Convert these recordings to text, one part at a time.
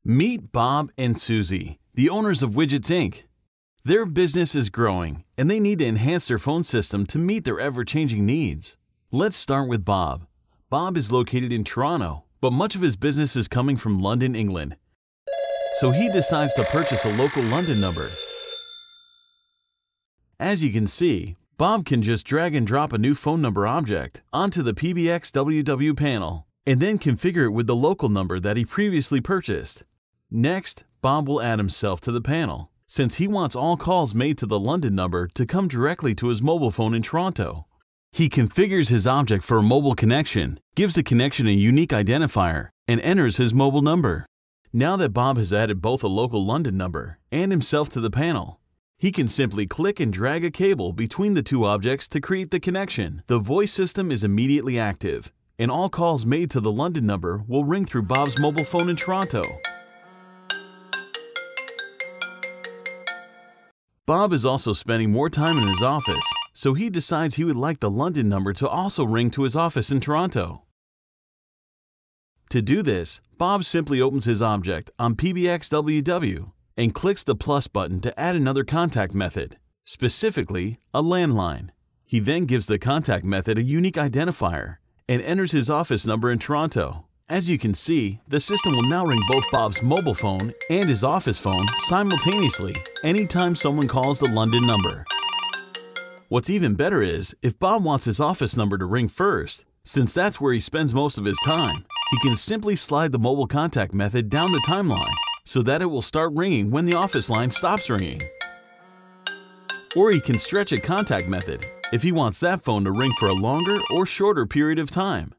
Meet Bob and Susie, the owners of Widgets Inc. Their business is growing, and they need to enhance their phone system to meet their ever-changing needs. Let's start with Bob. Bob is located in Toronto, but much of his business is coming from London, England. So he decides to purchase a local London number. As you can see, Bob can just drag and drop a new phone number object onto the PBXww panel and then configure it with the local number that he previously purchased. Next, Bob will add himself to the panel, since he wants all calls made to the London number to come directly to his mobile phone in Toronto. He configures his object for a mobile connection, gives the connection a unique identifier, and enters his mobile number. Now that Bob has added both a local London number and himself to the panel, he can simply click and drag a cable between the two objects to create the connection. The voice system is immediately active, and all calls made to the London number will ring through Bob's mobile phone in Toronto. Bob is also spending more time in his office, so he decides he would like the London number to also ring to his office in Toronto. To do this, Bob simply opens his object on PBXww and clicks the plus button to add another contact method, specifically a landline. He then gives the contact method a unique identifier and enters his office number in Toronto. As you can see, the system will now ring both Bob's mobile phone and his office phone simultaneously anytime someone calls the London number. What's even better is, if Bob wants his office number to ring first, since that's where he spends most of his time, he can simply slide the mobile contact method down the timeline so that it will start ringing when the office line stops ringing. Or he can stretch a contact method if he wants that phone to ring for a longer or shorter period of time.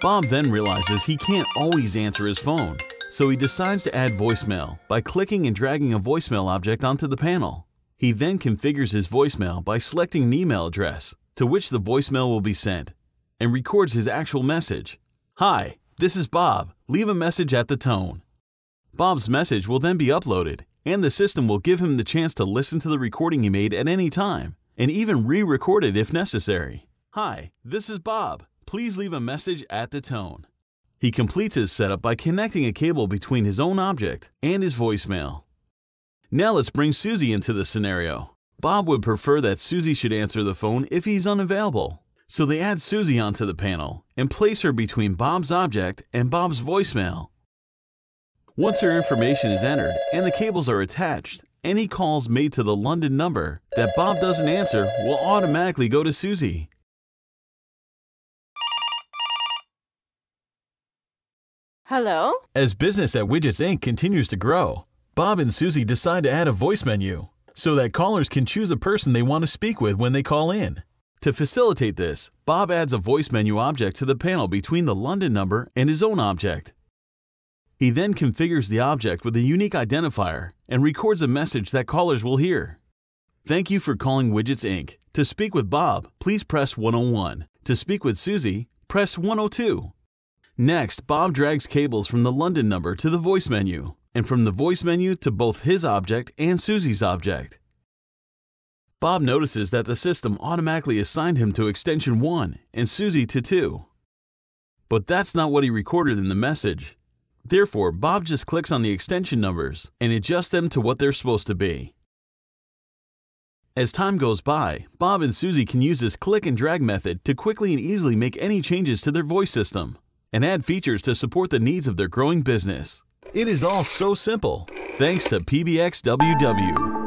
Bob then realizes he can't always answer his phone, so he decides to add voicemail by clicking and dragging a voicemail object onto the panel. He then configures his voicemail by selecting an email address to which the voicemail will be sent and records his actual message. "Hi, this is Bob. Leave a message at the tone." Bob's message will then be uploaded, and the system will give him the chance to listen to the recording he made at any time and even re-record it if necessary. "Hi, this is Bob. Please leave a message at the tone." He completes his setup by connecting a cable between his own object and his voicemail. Now let's bring Susie into the scenario. Bob would prefer that Susie should answer the phone if he's unavailable. So they add Susie onto the panel and place her between Bob's object and Bob's voicemail. Once her information is entered and the cables are attached, any calls made to the London number that Bob doesn't answer will automatically go to Susie. Hello? As business at Widgets Inc. continues to grow, Bob and Susie decide to add a voice menu so that callers can choose a person they want to speak with when they call in. To facilitate this, Bob adds a voice menu object to the panel between the London number and his own object. He then configures the object with a unique identifier and records a message that callers will hear. "Thank you for calling Widgets Inc. To speak with Bob, please press 101. To speak with Susie, press 102. Next, Bob drags cables from the London number to the voice menu, and from the voice menu to both his object and Susie's object. Bob notices that the system automatically assigned him to extension 1 and Susie to 2. But that's not what he recorded in the message. Therefore, Bob just clicks on the extension numbers and adjusts them to what they're supposed to be. As time goes by, Bob and Susie can use this click and drag method to quickly and easily make any changes to their voice system and add features to support the needs of their growing business. It is all so simple, thanks to PBXww.